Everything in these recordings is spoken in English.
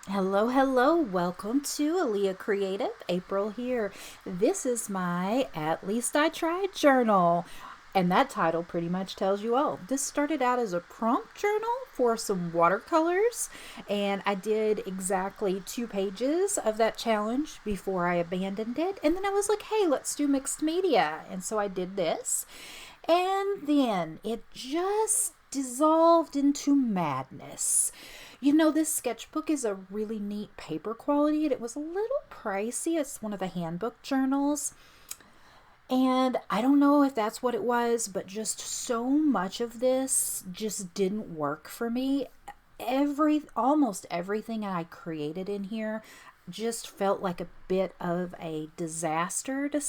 Hello, hello. Welcome to Aaliyah Creative. April here. This is my At Least I Tried journal. And that title pretty much tells you all. This started out as a prompt journal for some watercolors, and I did exactly 2 pages of that challenge before I abandoned it. And then I was like, hey, let's do mixed media. And so I did this. And then it just dissolved into madness. This sketchbook is a really neat paper quality. It was a little pricey. It's one of the handbook journals. And I don't know if that's what it was, but just so much of this just didn't work for me. Almost everything I created in here just felt like a bit of a disaster to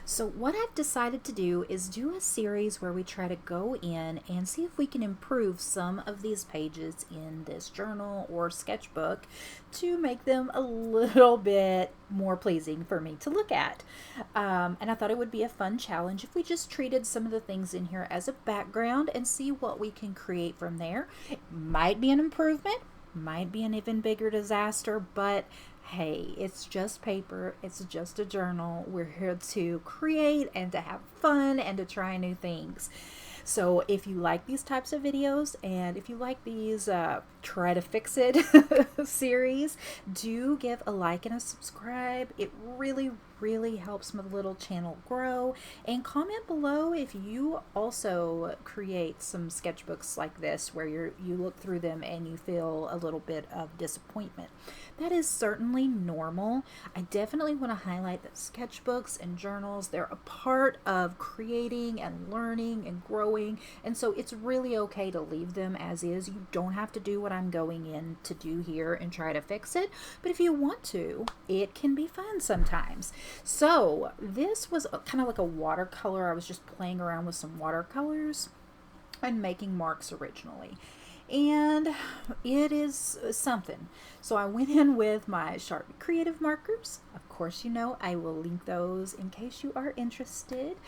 so, what I've decided to do is do a series where we try to go in and see if we can improve some of these pages in this journal or sketchbook to make them a little bit more pleasing for me to look at. And I thought it would be a fun challenge if we just treated some of the things in here as a background and see what we can create from there. It might be an improvement, might be an even bigger disaster, but hey, it's just paper, it's just a journal. We're here to create and to have fun and to try new things. So if you like these types of videos and if you like these try to fix it series, do give a like and a subscribe. It really helps my little channel grow. And comment below if you also create some sketchbooks like this where you look through them and you feel a little bit of disappointment. That is certainly normal. I definitely want to highlight that sketchbooks and journals, they're a part of creating and learning and growing. And so it's really okay to leave them as is. You don't have to do what I'm going in to do here and try to fix it. But if you want to, it can be fun sometimes. So this was kind of like a watercolor. I was just playing around with some watercolors and making marks originally. And it is something. So I went in with my Sharpie Creative markers. Of course, I will link those in case you are interested.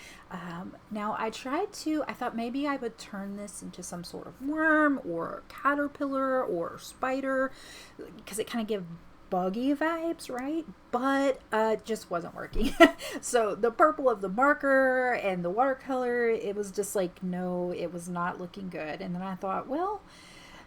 Now, I thought maybe I would turn this into some sort of worm or caterpillar or spider because it kind of gives buggy vibes, right? But it just wasn't working. So the purple of the marker and the watercolor, it was just like, no, it was not looking good. And then I thought, well,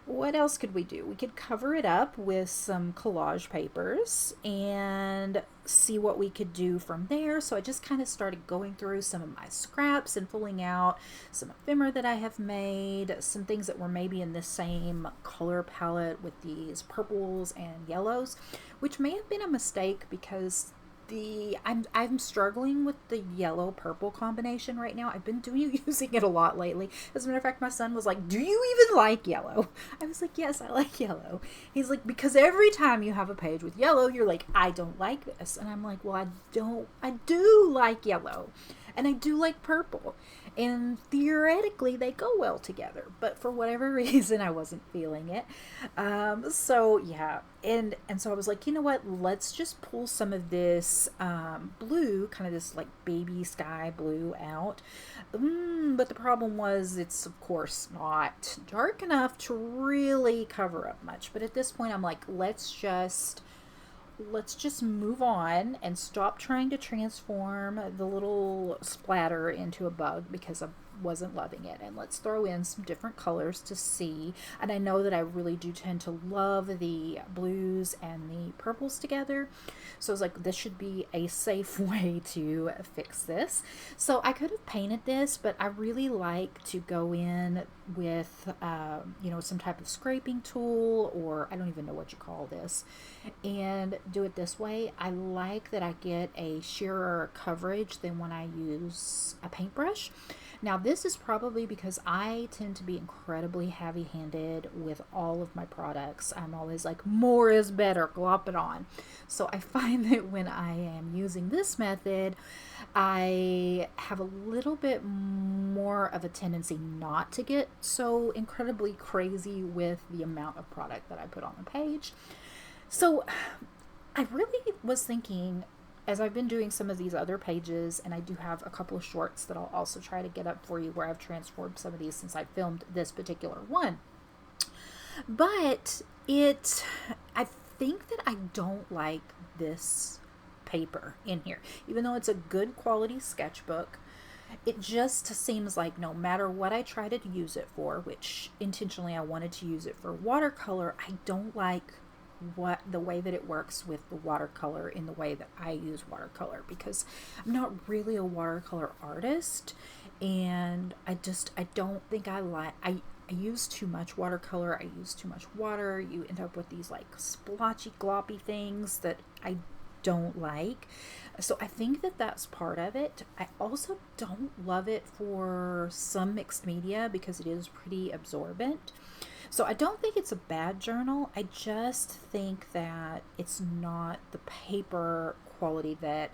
what else could we do? We could cover it up with some collage papers and see what we could do from there. So I just kind of started going through some of my scraps and pulling out some ephemera that I have made, some things that were maybe in the same color palette with these purples and yellows, which may have been a mistake because I'm struggling with the yellow purple combination right now. I've been using it a lot lately. As a matter of fact, my son was like, "Do you even like yellow?" I was like, "Yes, I like yellow." He's like, "Because every time you have a page with yellow, you're like, I don't like this." And I'm like, "Well, I do like yellow. And I do like purple. And theoretically, they go well together. But for whatever reason, I wasn't feeling it. So, yeah. And so I was like, you know what? Let's just pull some of this blue, kind of this like baby sky blue out. But the problem was it's, of course, not dark enough to really cover up much. But at this point, I'm like, let's just move on and stop trying to transform the little splatter into a bug because I wasn't loving it. And let's throw in some different colors to see. And I know that I really do tend to love the blues and the purples together. So I was like, this should be a safe way to fix this. So I could have painted this, but I really like to go in with, some type of scraping tool, or I don't even know what you call this, and do it this way. I like that I get a sheerer coverage than when I use a paintbrush. Now, this is probably because I tend to be incredibly heavy handed with all of my products. I'm always like, more is better, glop it on. So I find that when I am using this method, I have a little bit more of a tendency not to get so incredibly crazy with the amount of product that I put on the page. So I really was thinking, as I've been doing some of these other pages, and I do have a couple of shorts that I'll also try to get up for you where I've transformed some of these since I filmed this particular one. But I think that I don't like this paper in here. Even though it's a good quality sketchbook, it just seems like no matter what I try to use it for, which intentionally I wanted to use it for watercolor, I don't like what the way that it works with the watercolor in the way that I use watercolor, because I'm not really a watercolor artist, and I don't think I use too much watercolor. I use too much water. You end up with these like splotchy, gloppy things that I don't like. So I think that that's part of it. I also don't love it for some mixed media because it is pretty absorbent. So I don't think it's a bad journal. I just think that it's not the paper quality that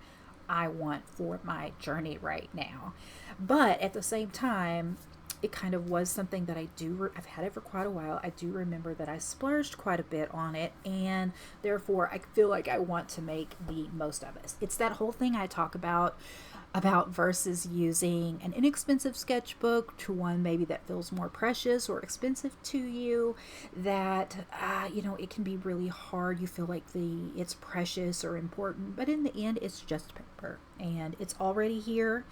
I want for my journey right now. But at the same time, it kind of was something that I've had it for quite a while. I do remember that I splurged quite a bit on it, and therefore I feel like I want to make the most of it. It's that whole thing I talk about versus using an inexpensive sketchbook to one maybe that feels more precious or expensive to you, that it can be really hard. You feel like it's precious or important, but in the end it's just paper and it's already here.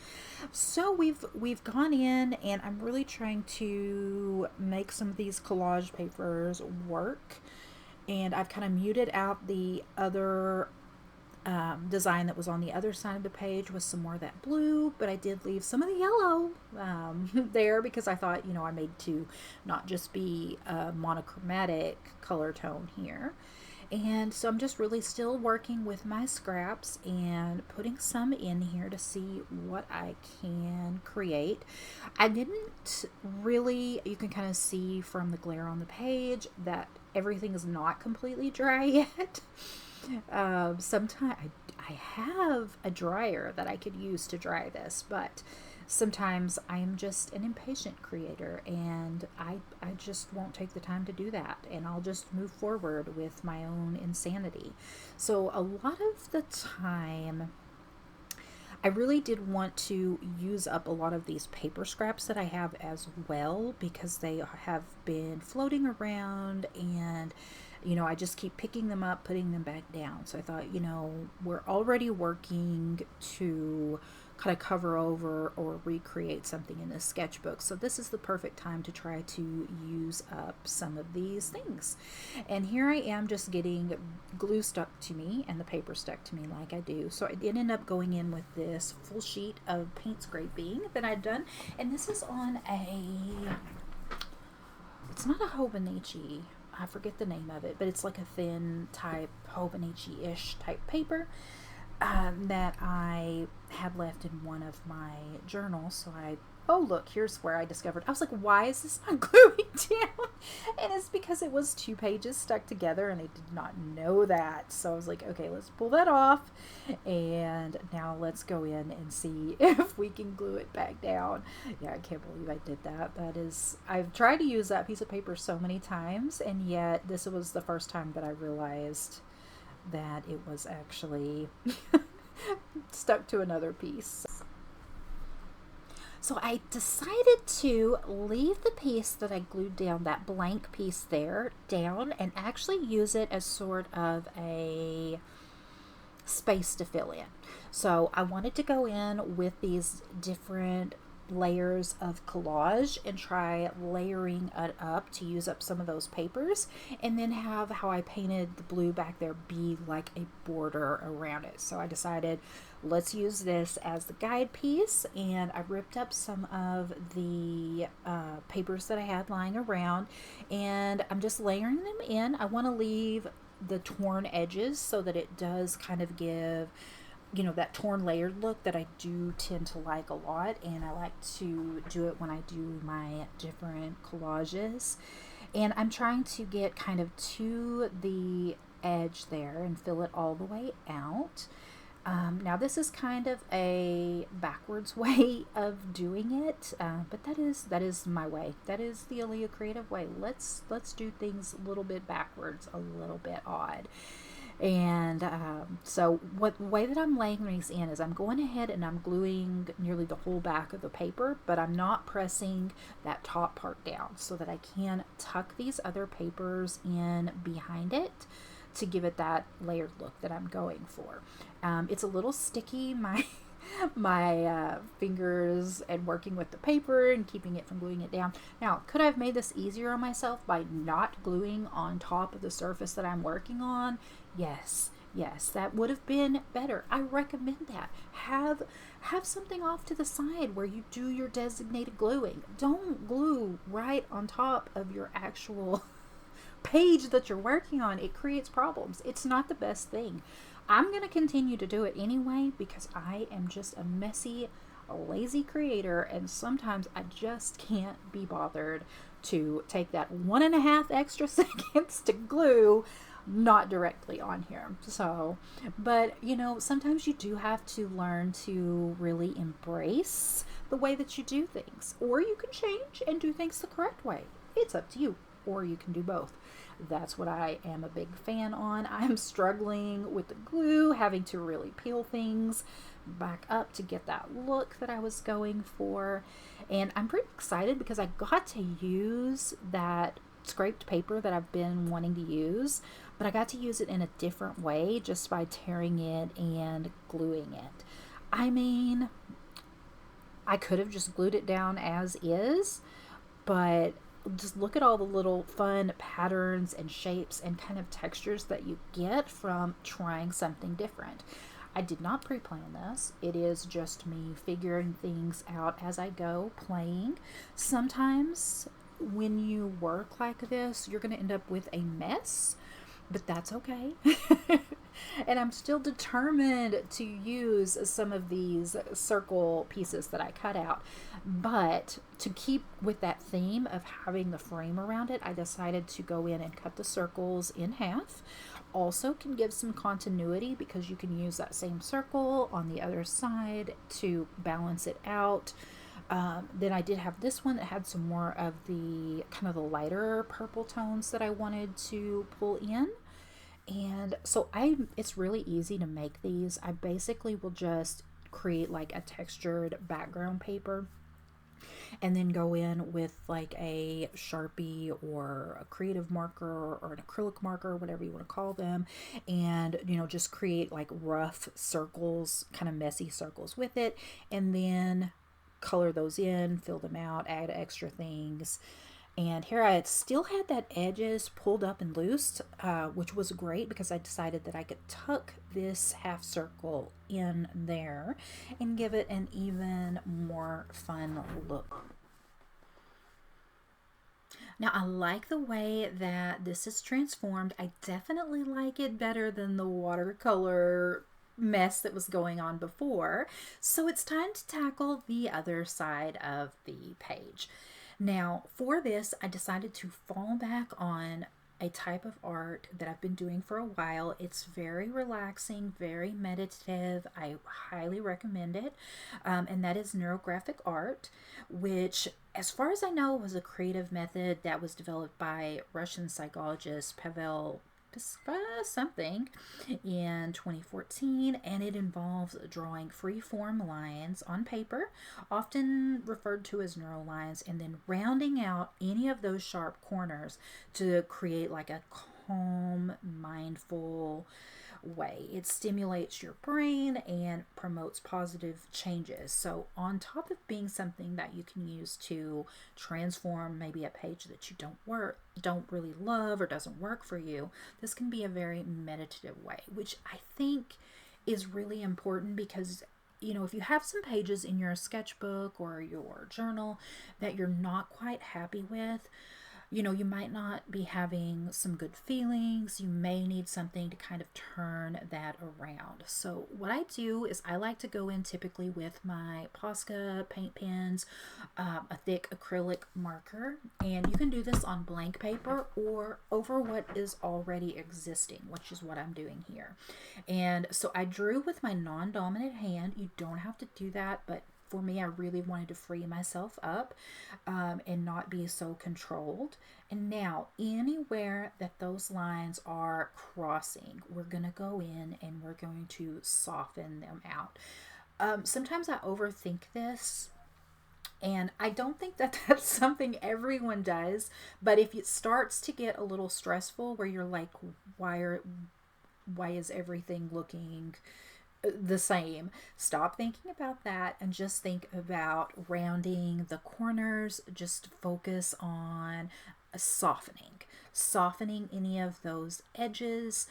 So we've gone in, and I'm really trying to make some of these collage papers work, and I've kind of muted out the other design that was on the other side of the page with some more of that blue, but I did leave some of the yellow there because I thought, I made to not just be a monochromatic color tone here. And so I'm just really still working with my scraps and putting some in here to see what I can create. I didn't really, you can kind of see from the glare on the page that everything is not completely dry yet. Sometimes I have a dryer that I could use to dry this, but sometimes I am just an impatient creator, and I just won't take the time to do that, and I'll just move forward with my own insanity. So a lot of the time I really did want to use up a lot of these paper scraps that I have as well, because they have been floating around, and I just keep picking them up, putting them back down. So I thought, we're already working to kind of cover over or recreate something in this sketchbook. So this is the perfect time to try to use up some of these things. And here I am just getting glue stuck to me and the paper stuck to me like I do. So I did end up going in with this full sheet of paint scraping that I'd done. And this is on it's not a Hobonichi. I forget the name of it, but it's like a thin type Hobonichi-ish type paper that I had left in one of my journals. So oh look, here's where I discovered. I was like, why is this not gluing down? And it's because it was 2 pages stuck together, and I did not know that. So I was like, okay, let's pull that off, and now let's go in and see if we can glue it back down. Yeah, I can't believe I did that. I've tried to use that piece of paper so many times, and yet this was the first time that I realized that it was actually stuck to another piece. So I decided to leave the piece that I glued down, that blank piece there, down, and actually use it as sort of a space to fill in. So I wanted to go in with these different layers of collage and try layering it up to use up some of those papers, and then have how I painted the blue back there be like a border around it. So I decided, let's use this as the guide piece, and I ripped up some of the papers that I had lying around, and I'm just layering them in. I want to leave the torn edges so that it does kind of give that torn layered look that I do tend to like a lot, and I like to do it when I do my different collages. And I'm trying to get kind of to the edge there and fill it all the way out. Now this is kind of a backwards way of doing it, but that is my way. That is the Aaliyah creative way. Let's do things a little bit backwards, a little bit odd. And so the way that I'm laying these in is I'm going ahead and I'm gluing nearly the whole back of the paper, but I'm not pressing that top part down, so that I can tuck these other papers in behind it to give it that layered look that I'm going for. It's a little sticky. My fingers and working with the paper and keeping it from gluing it down. Now, could I have made this easier on myself by not gluing on top of the surface that I'm working on? Yes. Yes, that would have been better. I recommend that. Have something off to the side where you do your designated gluing. Don't glue right on top of your actual page that you're working on. It creates problems. It's not the best thing. I'm going to continue to do it anyway because I am just a messy, lazy creator, and sometimes I just can't be bothered to take that 1.5 extra seconds to glue not directly on here. So, but sometimes you do have to learn to really embrace the way that you do things, or you can change and do things the correct way. It's up to you, or you can do both. That's what I am a big fan on. I'm struggling with the glue, having to really peel things back up to get that look that I was going for. And I'm pretty excited because I got to use that scraped paper that I've been wanting to use, but I got to use it in a different way just by tearing it and gluing it. I mean, I could have just glued it down as is, but just look at all the little fun patterns and shapes and kind of textures that you get from trying something different. I did not pre-plan this. It is just me figuring things out as I go, playing. Sometimes when you work like this, you're going to end up with a mess, but that's okay. And I'm still determined to use some of these circle pieces that I cut out. But to keep with that theme of having the frame around it, I decided to go in and cut the circles in half. Also can give some continuity because you can use that same circle on the other side to balance it out. Then I did have this one that had some more of the kind of the lighter purple tones that I wanted to pull in. And so it's really easy to make these. I basically will just create like a textured background paper and then go in with like a Sharpie or a creative marker or an acrylic marker, whatever you want to call them, and just create like rough circles, kind of messy circles with it, and then color those in, fill them out, add extra things. And here I still had that edges pulled up and loose, which was great because I decided that I could tuck this half circle in there and give it an even more fun look. Now I like the way that this is transformed. I definitely like it better than the watercolor mess that was going on before. So it's time to tackle the other side of the page. Now, for this, I decided to fall back on a type of art that I've been doing for a while. It's very relaxing, very meditative. I highly recommend it. And that is neurographic art, which, as far as I know, was a creative method that was developed by Russian psychologist Pavel something in 2014, and it involves drawing free-form lines on paper, often referred to as neurolines, and then rounding out any of those sharp corners to create like a calm, mindful way. It stimulates your brain and promotes positive changes. So on top of being something that you can use to transform maybe a page that you don't really love or doesn't work for you, this can be a very meditative way, which I think is really important because if you have some pages in your sketchbook or your journal that you're not quite happy with, you might not be having some good feelings. You may need something to kind of turn that around. So what I do is I like to go in typically with my Posca paint pens, a thick acrylic marker, and you can do this on blank paper or over what is already existing, which is what I'm doing here. And so I drew with my non-dominant hand. You don't have to do that, but for me, I really wanted to free myself up and not be so controlled. And now, anywhere that those lines are crossing, we're going to go in and we're going to soften them out. Sometimes I overthink this And I don't think that that's something everyone does, but if it starts to get a little stressful where you're like, why is everything looking the same? Stop thinking about that and just think about rounding the corners. Just focus on softening any of those edges.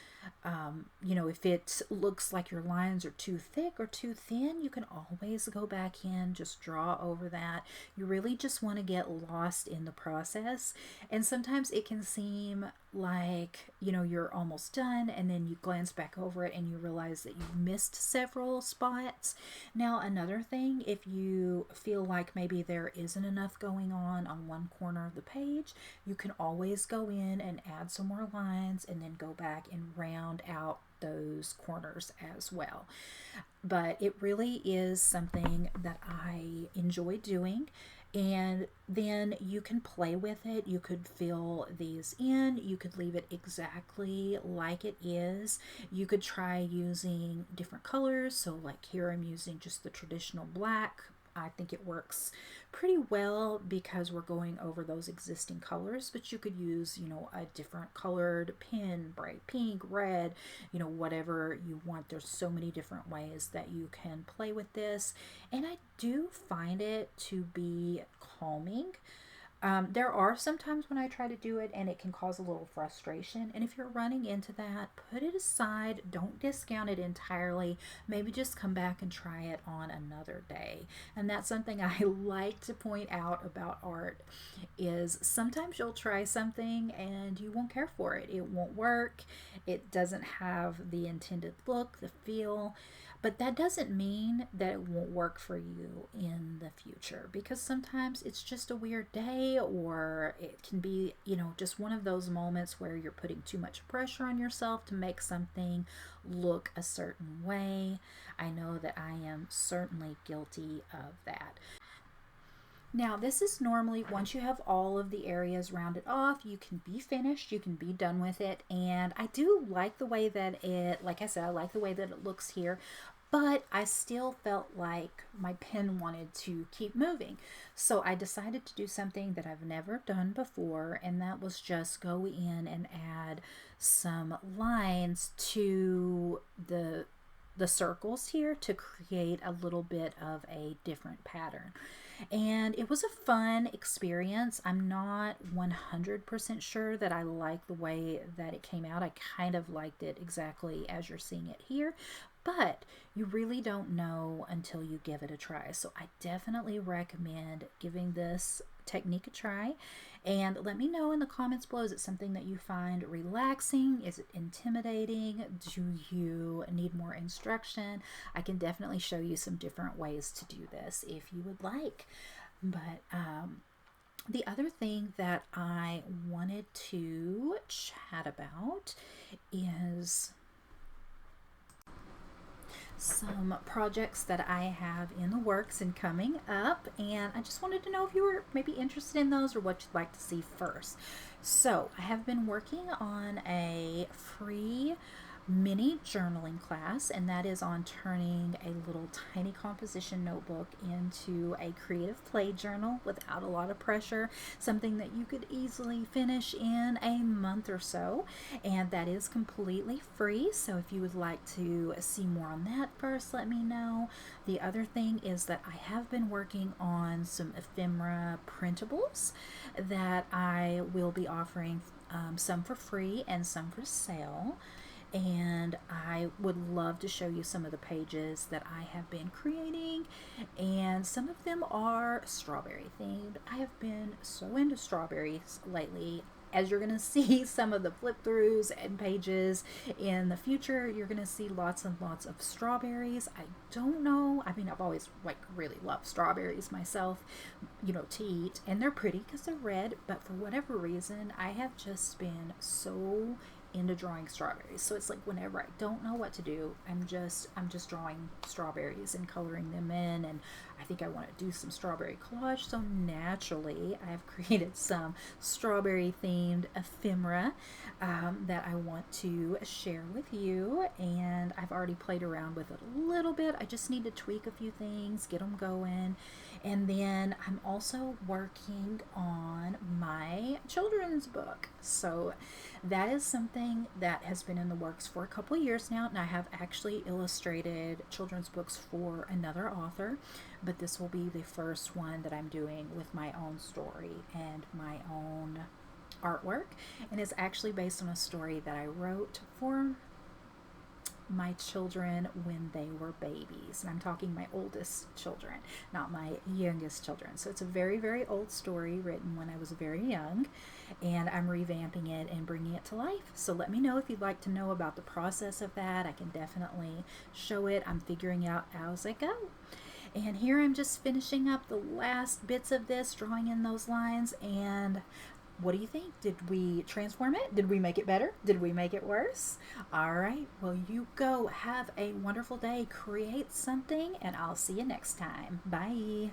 If it looks like your lines are too thick or too thin, you can always go back in, just draw over that. You really just want to get lost in the process. And sometimes it can seem like, you're almost done, and then you glance back over it and you realize that you've missed several spots. Now, another thing, if you feel like maybe there isn't enough going on one corner of the page, you can always go in and add some more lines and then go back and round out those corners as well. But it really is something that I enjoy doing. And then you can play with it. You could fill these in. You could leave it exactly like it is. You could try using different colors. So, like here, I'm using just the traditional black. I think it works pretty well because we're going over those existing colors, but you could use, a different colored pen, bright pink, red, whatever you want. There's so many different ways that you can play with this. And I do find it to be calming. There are some times when I try to do it and it can cause a little frustration. And if you're running into that, put it aside. Don't discount it entirely. Maybe just come back and try it on another day. And that's something I like to point out about art is sometimes you'll try something and you won't care for it. It won't work. It doesn't have the intended look, the feel. But that doesn't mean that it won't work for you in the future, because sometimes it's just a weird day, or it can be, just one of those moments where you're putting too much pressure on yourself to make something look a certain way. I know that I am certainly guilty of that. Now, this is normally once you have all of the areas rounded off, you can be finished, you can be done with it. And I do like the way that like I said, I like the way that it looks here, but I still felt like my pen wanted to keep moving. So I decided to do something that I've never done before, and that was just go in and add some lines to the circles here to create a little bit of a different pattern. And it was a fun experience. I'm not 100% sure that I like the way that it came out. I kind of liked it exactly as you're seeing it here, but you really don't know until you give it a try. So I definitely recommend giving this technique a try, and let me know in the comments below. Is it something that you find relaxing? Is it intimidating? Do you need more instruction? I can definitely show you some different ways to do this if you would like. But the other thing that I wanted to chat about is some projects that I have in the works and coming up, and I just wanted to know if you were maybe interested in those or what you'd like to see first. So I have been working on a free mini journaling class, and that is on turning a little tiny composition notebook into a creative play journal without a lot of pressure, something that you could easily finish in a month or so. And that is completely free, so if you would like to see more on that first, let me know. The other thing is that I have been working on some ephemera printables that I will be offering, some for free and some for sale. And I would love to show you some of the pages that I have been creating, and some of them are strawberry themed. I have been so into strawberries lately. As you're going to see some of the flip throughs and pages in the future, you're going to see lots and lots of strawberries. I don't know, I mean, I've always really loved strawberries myself, to eat, and they're pretty because they're red, but for whatever reason I have just been so into drawing strawberries. So it's like whenever I don't know what to do, I'm just drawing strawberries and coloring them in, and I think I want to do some strawberry collage. So naturally, I've created some strawberry themed ephemera that I want to share with you, and I've already played around with it a little bit. I just need to tweak a few things, get them going. And then I'm also working on my children's book. So that is something that has been in the works for a couple of years now, and I have actually illustrated children's books for another author, but this will be the first one that I'm doing with my own story and my own artwork, and it's actually based on a story that I wrote for my children when they were babies. And I'm talking my oldest children, not my youngest children. So it's a very, very old story written when I was very young, and I'm revamping it and bringing it to life. So let me know if you'd like to know about the process of that. I can definitely show it. I'm figuring out as I go. And here I'm just finishing up the last bits of this, drawing in those lines, and what do you think? Did we transform it? Did we make it better? Did we make it worse? All right, well, you go. Have a wonderful day. Create something, and I'll see you next time. Bye.